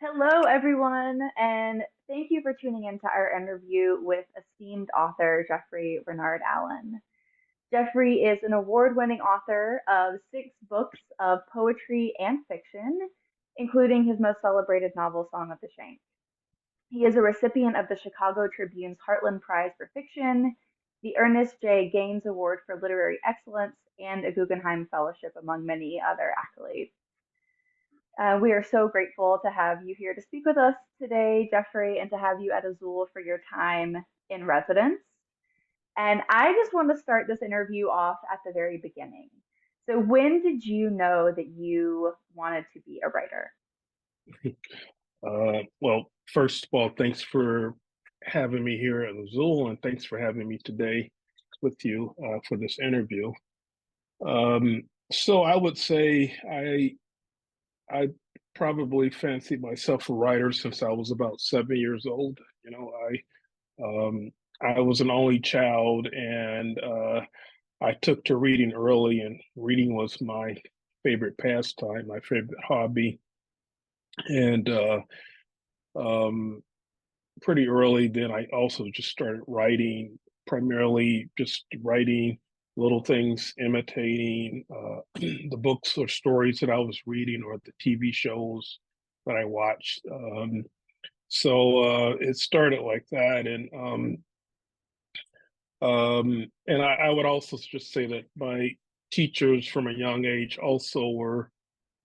Hello, everyone, and thank you for tuning into our interview with esteemed author Jeffrey Renard Allen. Jeffrey is an award winning author of six books of poetry and fiction, including his most celebrated novel, Song of the Shank. He is a recipient of the Chicago Tribune's Heartland Prize for Fiction, the Ernest J. Gaines Award for Literary Excellence, and a Guggenheim Fellowship, among many other accolades. We are so grateful to have you here to speak with us today, Jeffrey, and to have you at Azule for your time in residence. And I just want to start this interview off at the very beginning. So, when did you know that you wanted to be a writer? Well, first of all, thanks for having me here at Azule, and thanks for having me today with you for this interview. So I would say I probably fancied myself a writer since I was about 7 years old. I was an only child, and I took to reading early, and reading was my favorite pastime, my favorite hobby, and um, pretty early. Then I also just started writing, primarily just writing little things, imitating the books or stories that I was reading or the TV shows that I watched. So it started like that, and I would also just say that my teachers from a young age also were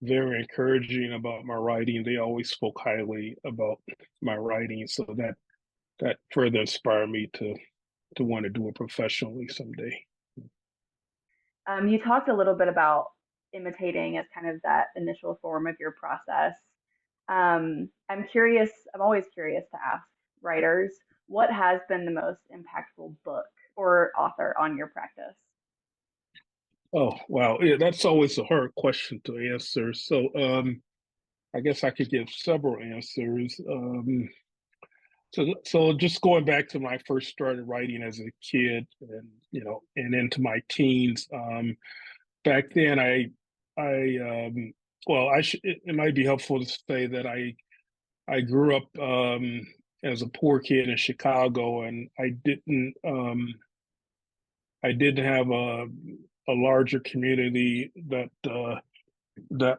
very encouraging about my writing. They always spoke highly about my writing, so that further inspired me to want to do it professionally someday. You talked a little bit about imitating as kind of that initial form of your process. I'm curious, I'm always curious to ask writers, what has been the most impactful book or author on your practice? Oh, wow. Yeah, that's always a hard question to answer. So I guess I could give several answers. So just going back to when I first started writing as a kid, and into my teens. Back then, well, it might be helpful to say that I grew up as a poor kid in Chicago, and I didn't have a larger community that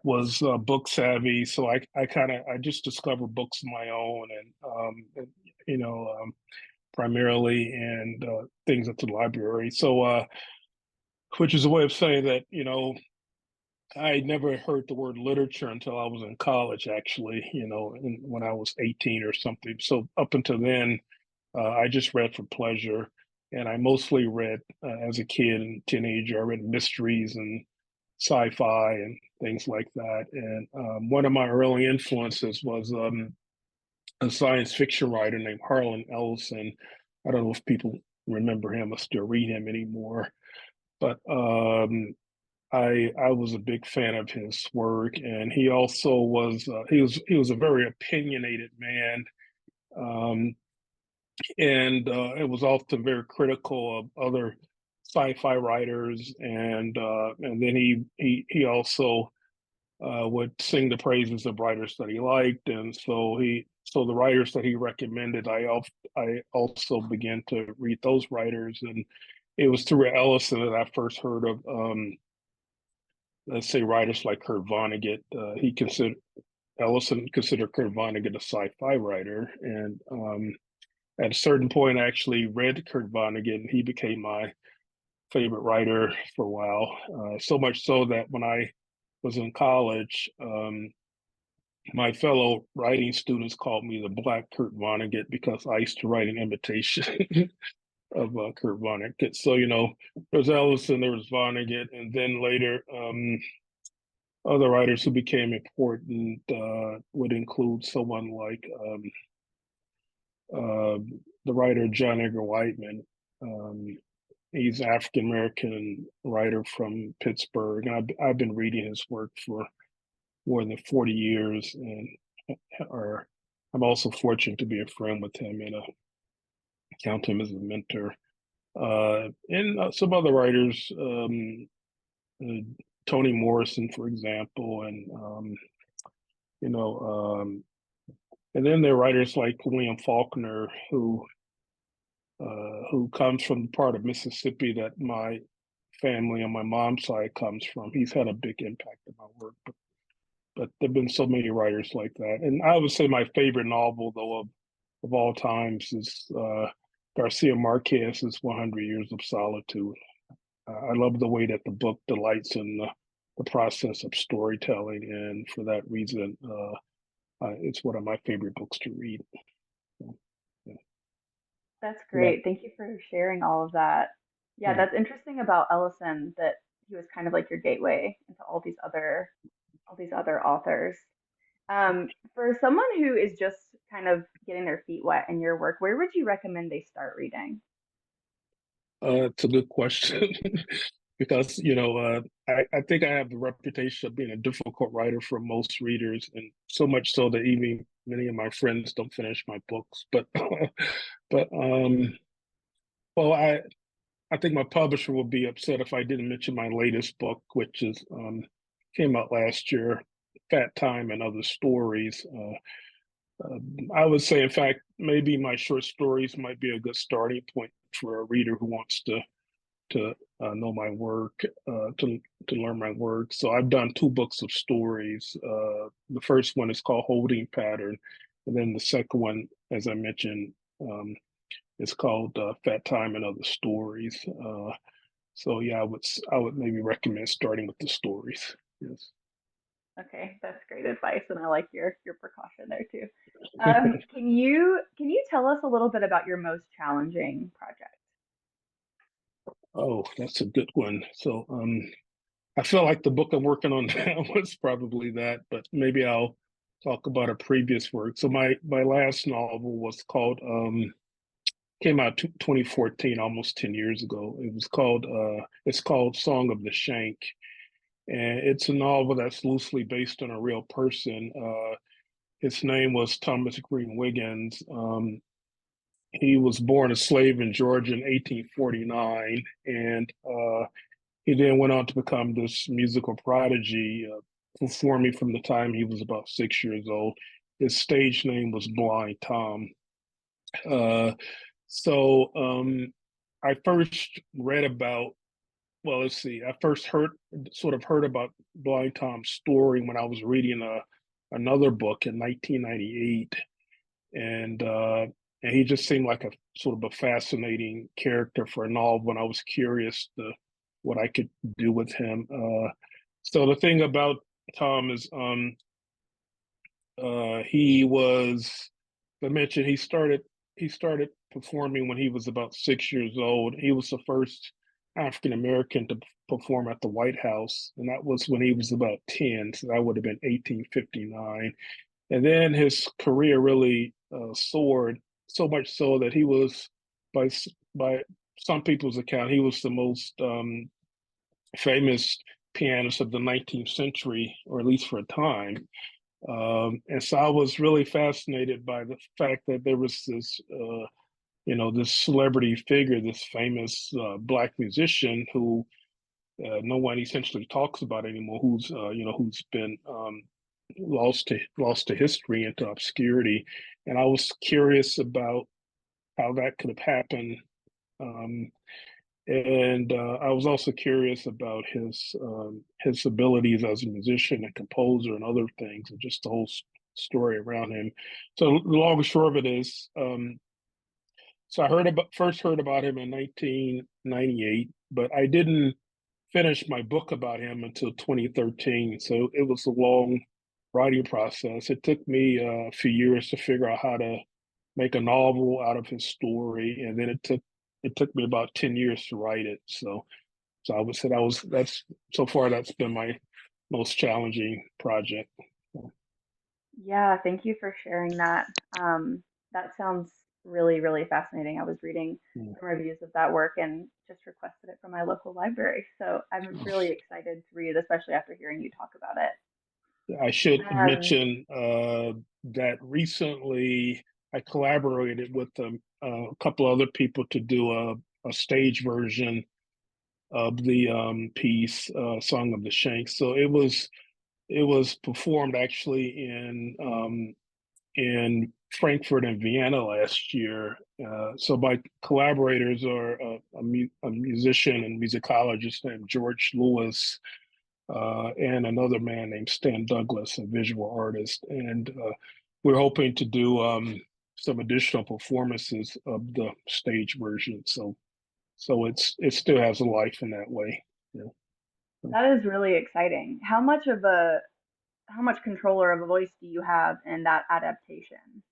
was book savvy. So I just discovered books of my own, and you know primarily, and things at the library. So which is a way of saying that I never heard the word literature until I was in college, actually, when I was 18 or something. So up until then, I just read for pleasure. And I mostly read as a kid and teenager. I read mysteries and sci-fi and things like that. And one of my early influences was a science fiction writer named Harlan Ellison. I don't know if people remember him or still read him anymore, but I was a big fan of his work, and he also was he was a very opinionated man, um, and it was often very critical of other sci-fi writers, and then he also would sing the praises of writers that he liked, and so the writers that he recommended, I also began to read those writers, and it was through Ellison that I first heard of let's say writers like Kurt Vonnegut. He considered Ellison considered Kurt Vonnegut a sci-fi writer, and at a certain point, I actually read Kurt Vonnegut, and he became my favorite writer for a while. So much so that when I was in college, my fellow writing students called me the Black Kurt Vonnegut because I used to write an imitation of Kurt Vonnegut. So there was Ellison, there was Vonnegut, and then later other writers who became important would include someone like the writer John Edgar Whiteman. Um, he's an African American writer from Pittsburgh, and I've been reading his work for more than 40 years, and or I'm also fortunate to be a friend with him and count him as a mentor. And some other writers, uh, Toni Morrison, for example, and you know, And then there are writers like William Faulkner, who comes from the part of Mississippi that my family on my mom's side comes from. He's had a big impact on my work, but there've been so many writers like that. And I would say my favorite novel, though, of all times is Garcia Marquez's 100 Years of Solitude. I love the way that the book delights in the process of storytelling, and for that reason, it's one of my favorite books to read. So, yeah. That's What about, great. Thank you for sharing all of that. Yeah, yeah. that's interesting about Ellison that he was kind of like your gateway into all these other authors. For someone who is just kind of getting their feet wet in your work, where would you recommend they start reading? It's a good question because I think I have the reputation of being a difficult writer for most readers, and so much so that even many of my friends don't finish my books. But but well, I think my publisher will be upset if I didn't mention my latest book, which is came out last year, Fat Time and Other Stories. I would say, in fact, maybe my short stories might be a good starting point for a reader who wants to know my work, to learn my work. So I've done two books of stories. The first one is called Holding Pattern, and then the second one, as I mentioned, is called Fat Time and Other Stories. So yeah, I would maybe recommend starting with the stories. Yes. Okay, that's great advice, and I like your precaution there too. Can you tell us a little bit about your most challenging project? Oh, that's a good one. So I feel like the book I'm working on now was probably that, but maybe I'll talk about a previous work. So my last novel was called came out 2014, almost 10 years ago. It's called Song of the Shank, and it's a novel that's loosely based on a real person. His name was Thomas Green Wiggins. He was born a slave in Georgia in 1849, and he then went on to become this musical prodigy, performing from the time he was about 6 years old. His stage name was Blind Tom. Uh, so I first read about, well, let's see, I first heard about Blind Tom's story when I was reading another book in 1998, and uh, and he just seemed like a sort of a fascinating character for a novel, and I was curious to what I could do with him. So the thing about Tom is, he was, I mentioned, he started performing when he was about 6 years old. He was the first African American to perform at the White House, and that was when he was about 10. So that would have been 1859. And then his career really soared, so much so that he was, by by some people's account, he was the most famous pianist of the 19th century, or at least for a time. And so I was really fascinated by the fact that there was this celebrity figure, this famous black musician who no one essentially talks about anymore, who's been lost to history and to obscurity. And I was curious about how that could have happened. Um, and I was also curious about his abilities as a musician and composer and other things, and just the whole story around him. So the long and short of it is, so first heard about him in 1998, but I didn't finish my book about him until 2013. So it was a long writing process. It took me a few years to figure out how to make a novel out of his story, and then it took me about 10 years to write it. So I would say that's so far that's been my most challenging project. Yeah, thank you for sharing that. That sounds really, really fascinating. I was reading some reviews of that work and just requested it from my local library. So I'm really excited to read it, especially after hearing you talk about it. I should Um, mention that recently I collaborated with a couple other people to do a stage version of the piece, "Song of the Shanks." So it was performed actually in Frankfurt and Vienna last year. So my collaborators are a musician and musicologist named George Lewis, and another man named Stan Douglas, a visual artist. And we're hoping to do some additional performances of the stage version. So it still has a life in that way. Yeah. That is really exciting. How much control or of a voice do you have in that adaptation?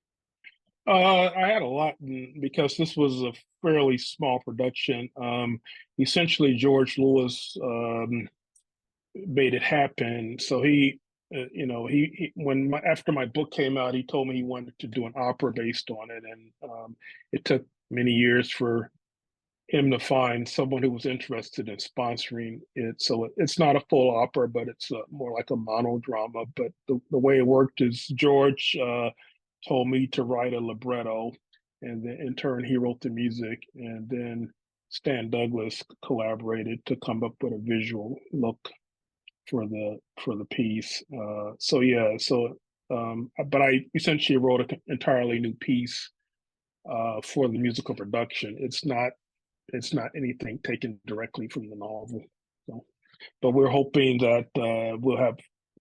I had a lot because this was a fairly small production. Essentially, George Lewis made it happen. So he when after my book came out, he told me he wanted to do an opera based on it, and it took many years for him to find someone who was interested in sponsoring it. So it's not a full opera, but it's more like a monodrama. But the way it worked is George told me to write a libretto, and then in turn he wrote the music, and then Stan Douglas collaborated to come up with a visual look for the piece. So yeah, but I essentially wrote an entirely new piece for the musical production. It's not anything taken directly from the novel. So, but we're hoping that we'll have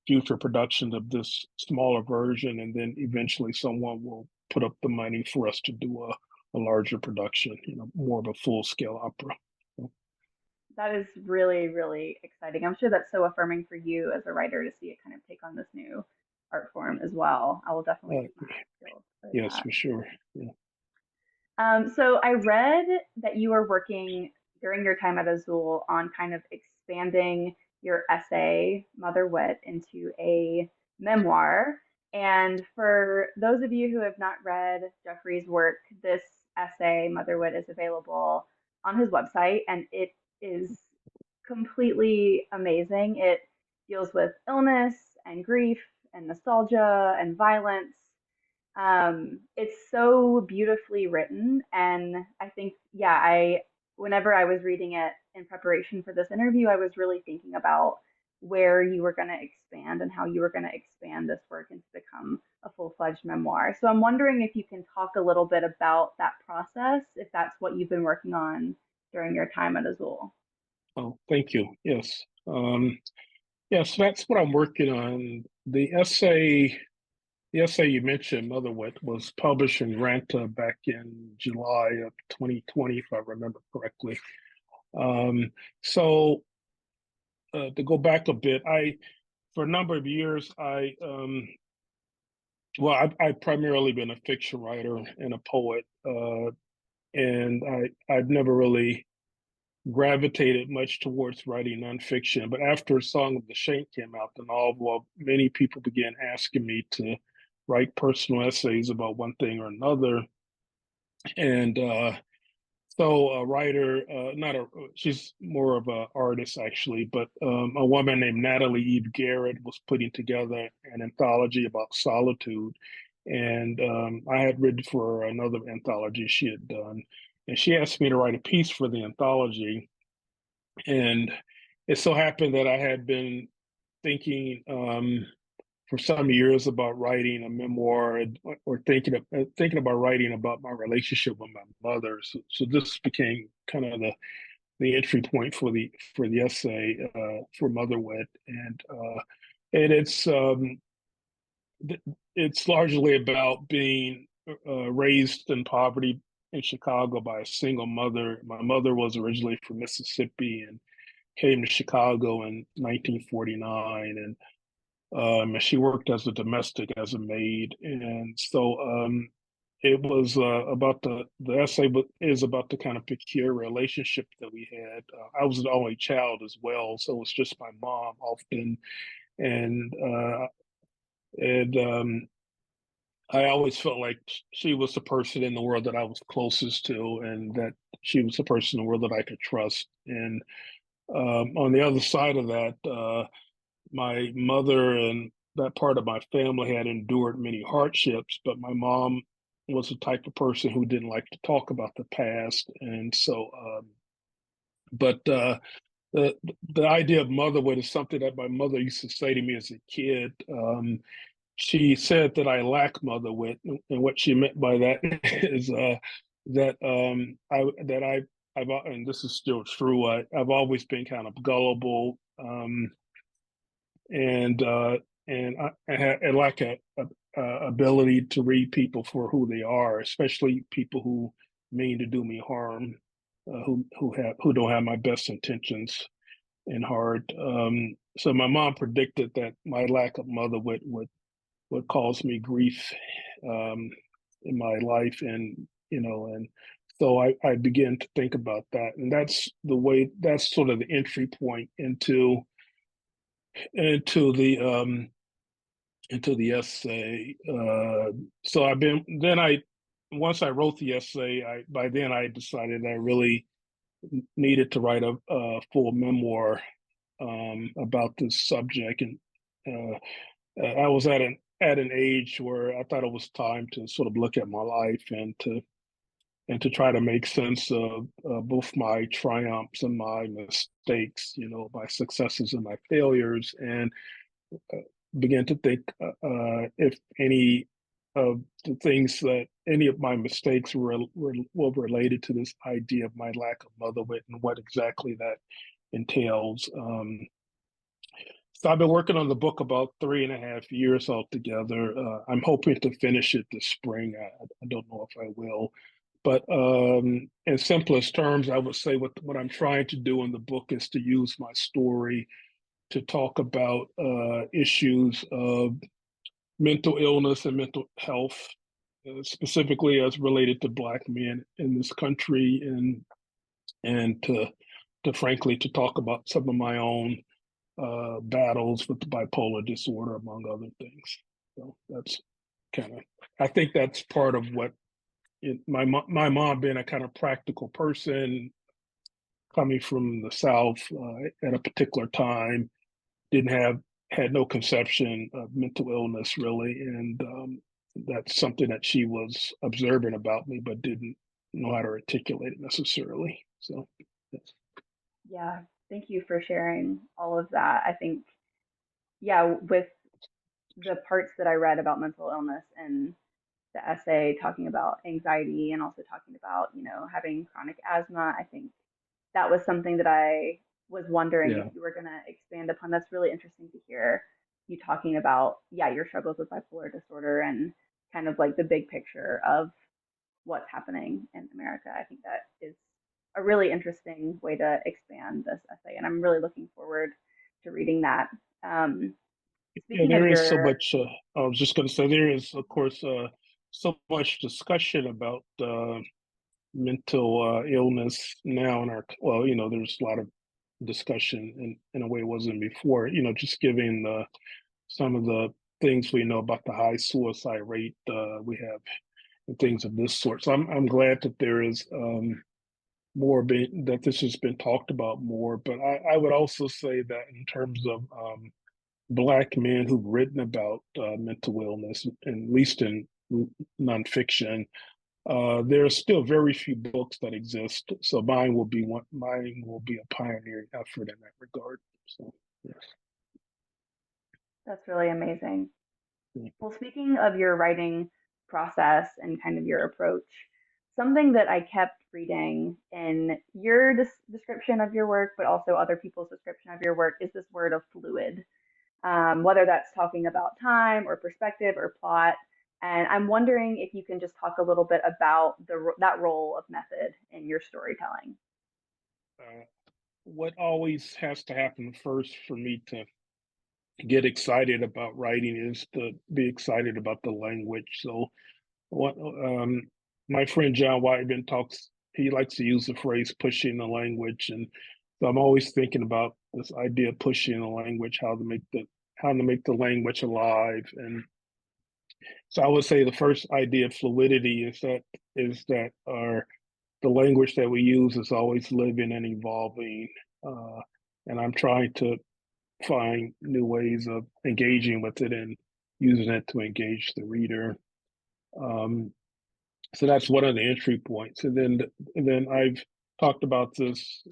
future productions of this smaller version, and then eventually someone will put up the money for us to do a larger production, more of a full scale opera. So, That is really, really exciting. I'm sure that's so affirming for you as a writer to see it kind of take on this new art form as well. I will definitely uh, keep my eyes peeled for yes, that. for sure. Yeah. So I read that you were working during your time at Azule on kind of expanding your essay, Mother Wit, into a memoir. And for those of you who have not read Jeffrey's work, this essay, Mother Wit, is available on his website, and it is completely amazing. It deals with illness and grief and nostalgia and violence. It's so beautifully written, and I think, yeah, whenever I was reading it in preparation for this interview, I was really thinking about where you were going to expand and how you were going to expand this work into become a full-fledged memoir. So I'm wondering if you can talk a little bit about that process, if that's what you've been working on during your time at Azul. Oh, thank you. Yes. Yes, that's what I'm working on. The essay you mentioned, Mother Wit, was published in Ranta back in July of 2020, if I remember correctly. Um, so to go back a bit, for a number of years, I've primarily been a fiction writer and a poet, and I've never really gravitated much towards writing nonfiction. But after Song of the Shank came out, the novel, many people began asking me to write personal essays about one thing or another. And so a writer, not a, she's more of an artist actually, but a woman named Natalie Eve Garrett was putting together an anthology about solitude. And I had written for another anthology she had done. And she asked me to write a piece for the anthology. And it so happened that I had been thinking for some years about writing a memoir, or thinking about writing about my relationship with my mother. So this became kind of the entry point for the essay for Mother Wit, and it's largely about being raised in poverty in Chicago by a single mother. My mother was originally from Mississippi and came to Chicago in 1949, and she worked as a domestic, as a maid. And so it was about the essay is about the kind of peculiar relationship that we had. I was the only child as well, so it was just my mom often, and uh, and I always felt like she was the person in the world that I was closest to, and that she was the person in the world that I could trust. And on the other side of that, my mother and that part of my family had endured many hardships, but my mom was the type of person who didn't like to talk about the past. And so, but the the idea of motherhood is something that my mother used to say to me as a kid. she said that I lack mother wit, and what she meant by that is that I've and this is still true. I've always been kind of gullible, and I lack a ability to read people for who they are, especially people who mean to do me harm, who don't have my best intentions in heart. So my mom predicted that my lack of mother would cause me grief in my life, and and so I began to think about that, and that's sort of the entry point into the essay. So I've been then I once I wrote the essay, I by then I decided I really needed to write a full memoir about this subject, and I was at an age where I thought it was time to sort of look at my life and to try to make sense of both my triumphs and my mistakes, my successes and my failures, and uh, begin to think if any of the things that any of my mistakes were related to this idea of my lack of mother wit and what exactly that entails. So I've been working on the book about 3.5 years altogether. I'm hoping to finish it this spring. I don't know if I will, but in simplest terms, I would say what I'm trying to do in the book is to use my story to talk about issues of mental illness and mental health, specifically as related to Black men in this country, and to frankly to talk about some of my own battles with the bipolar disorder, among other things. So that's kind of, I think that's part of what my mom being a kind of practical person coming from the South at a particular time, didn't have had no conception of mental illness really, and that's something that she was observant about me, but didn't know how to articulate it necessarily. So, yes. Yeah, thank you for sharing all of that. I think, yeah, with the parts that I read about mental illness and the essay talking about anxiety and also talking about, having chronic asthma, I think that was something that I was wondering if Yeah, you were going to expand upon. That's really interesting to hear you talking about, yeah, your struggles with bipolar disorder and kind of like the big picture of what's happening in America. I think that is a really interesting way to expand this essay, and I'm really looking forward to reading that. Um, yeah. Speaking of There is so your, much. I was just going to say there is, of course, so much discussion about mental illness now in our. Well, there's a lot of discussion in a way it wasn't before. Just giving some of the things we know about the high suicide rate we have and things of this sort. So I'm glad that there is that this has been talked about more. But I would also say that in terms of Black men who've written about mental illness, at least in nonfiction, there are still very few books that exist. So mine will be one. Mine will be a pioneering effort in that regard. So yes. that's really amazing. Well, speaking of your writing process and kind of your approach, something that I kept reading in your description of your work, but also other people's description of your work, is this word of fluid, whether that's talking about time or perspective or plot. And I'm wondering if you can just talk a little bit about that role of method in your storytelling. Uh, what always has to happen first for me to get excited about writing is to be excited about the language. So what my friend John Whiteman talks, he likes to use the phrase pushing the language, and so I'm always thinking about this idea of pushing the language, how to make the language alive. And so I would say the first idea of fluidity is that our the language that we use is always living and evolving, uh, and I'm trying to find new ways of engaging with it and using it to engage the reader. Um, so that's one of the entry points, and then I've talked about this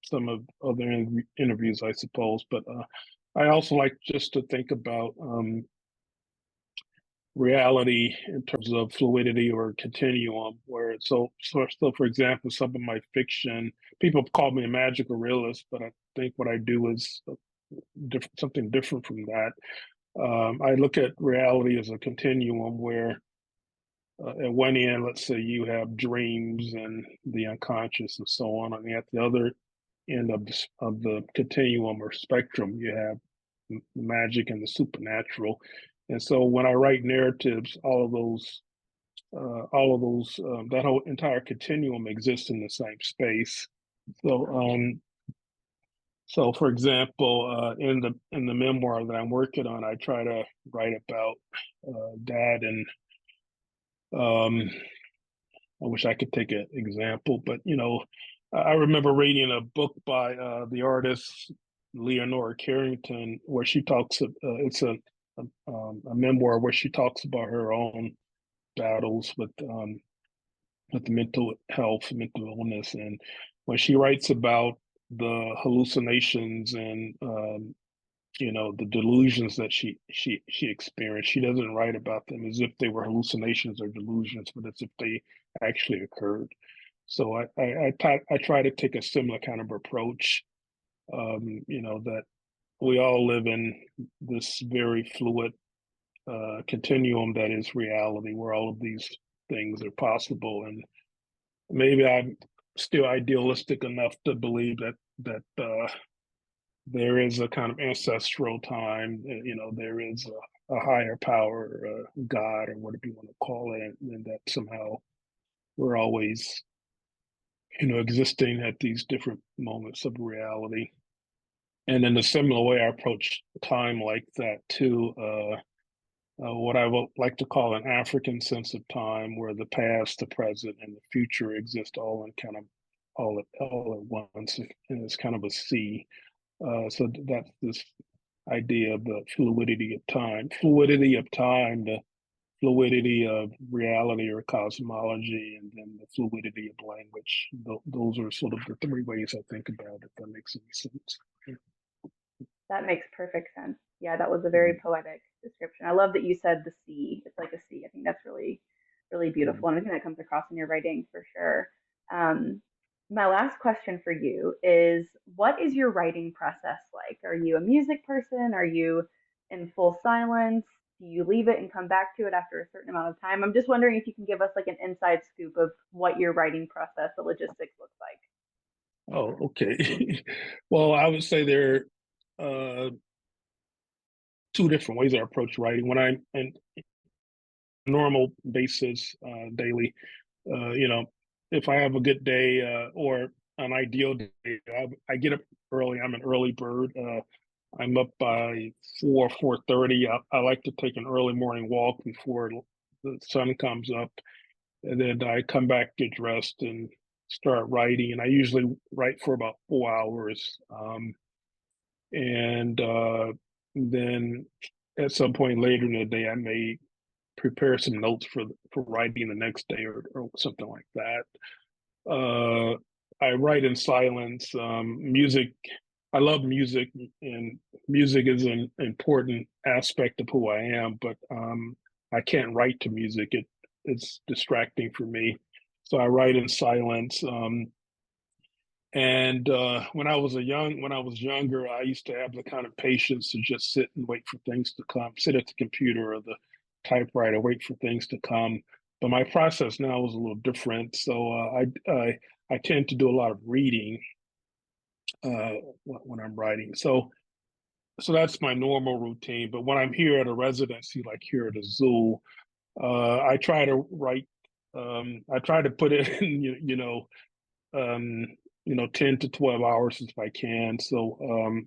some of other interviews, I suppose, but I also like just to think about reality in terms of fluidity or continuum. Where so for example, some of my fiction, people call me a magical realist, but I think what I do is something different from that. I look at reality as a continuum where at one end, let's say you have dreams and the unconscious and so on, and at the other end of the continuum or spectrum, you have magic and the supernatural. And so when I write narratives, that whole entire continuum exists in the same space. So, so for example, in the memoir that I'm working on, I try to write about dad and um, I wish I could take an example, but I remember reading a book by the artist Leonora Carrington, where she talks. It's a memoir where she talks about her own battles with the mental health, mental illness, and when she writes about the hallucinations and the delusions that she experienced. She doesn't write about them as if they were hallucinations or delusions, but as if they actually occurred. So I try to take a similar kind of approach. That we all live in this very fluid continuum that is reality, where all of these things are possible, and maybe I'm still idealistic enough to believe that there is a kind of ancestral time. There is a higher power, God, or whatever you want to call it, and that somehow we're always, existing at these different moments of reality. And in a similar way, I approach time like that too. What I would like to call an African sense of time, where the past, the present, and the future exist all in kind of all at once, and it's kind of a sea. So that's this idea of the fluidity of time, the fluidity of reality or cosmology, and then the fluidity of language. Those are sort of the three ways I think about it, if that makes any sense. That makes perfect sense. Yeah, that was a very poetic description. I love that you said the sea. It's like a sea. I think that's really, really beautiful. And I think that comes across in your writing for sure. Um, my last question for you is, what is your writing process like? Are you a music person? Are you in full silence? Do you leave it and come back to it after a certain amount of time? I'm just wondering if you can give us like an inside scoop of what your writing process, the logistics looks like. Oh, okay. Well, I would say there are two different ways I approach writing. When I'm in normal basis, daily, you know, if I have a good day or an ideal day, I get up early. I'm an early bird. I'm up by 4:30. I like to take an early morning walk before the sun comes up, and then I come back, get dressed, and start writing. And I usually write for about 4 hours, and then at some point later in the day, I may prepare some notes for writing the next day or something like that. Uh, I write in silence. Music, I love music, and music is an important aspect of who I am. But I can't write to music; it's distracting for me. So I write in silence. And when I was younger, I used to have the kind of patience to just sit and wait for things to come, sit at the computer or the typewriter, wait for things to come. But my process now is a little different. So I tend to do a lot of reading uh, when I'm writing. So that's my normal routine. But when I'm here at a residency, like here at Azule, I try to write. I try to put it in, um, 10 to 12 hours if I can. So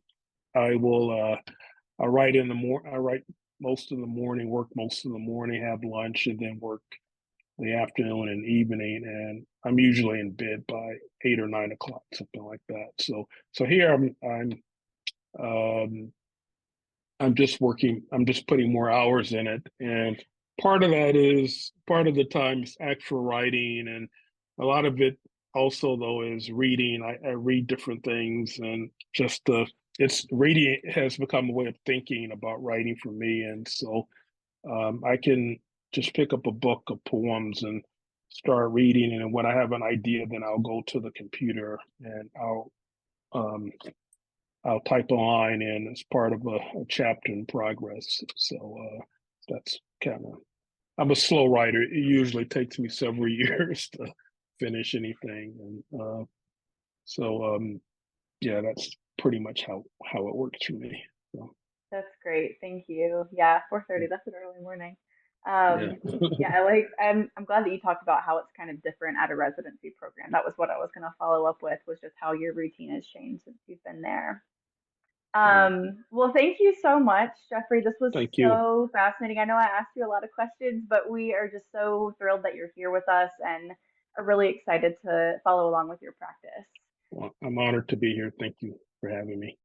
I will, I write I write most of the morning, work most of the morning, have lunch, and then work the afternoon and evening. And I'm usually in bed by 8 or 9 o'clock, something like that. So here um, I'm just working, I'm just putting more hours in it. And part of the time is actual writing. And a lot of it also, though, is reading. I read different things and it's reading has become a way of thinking about writing for me. And so I can just pick up a book of poems and start reading, and when I have an idea, then I'll go to the computer and um, I'll type a line in as part of a chapter in progress. So that's kind of, I'm a slow writer. It usually takes me several years to finish anything, and yeah, that's pretty much how it works for me. So, That's great. Thank you. Yeah, 4:30. That's an early morning. yeah. Yeah, I'm glad that you talked about how it's kind of different at a residency program. That was what I was going to follow up with, was just how your routine has changed since you've been there. Yeah. Well, thank you so much, Jeffrey. This was Thank you. so fascinating. I know I asked you a lot of questions, but we are just so thrilled that you're here with us and are really excited to follow along with your practice. Well, I'm honored to be here. Thank you for having me.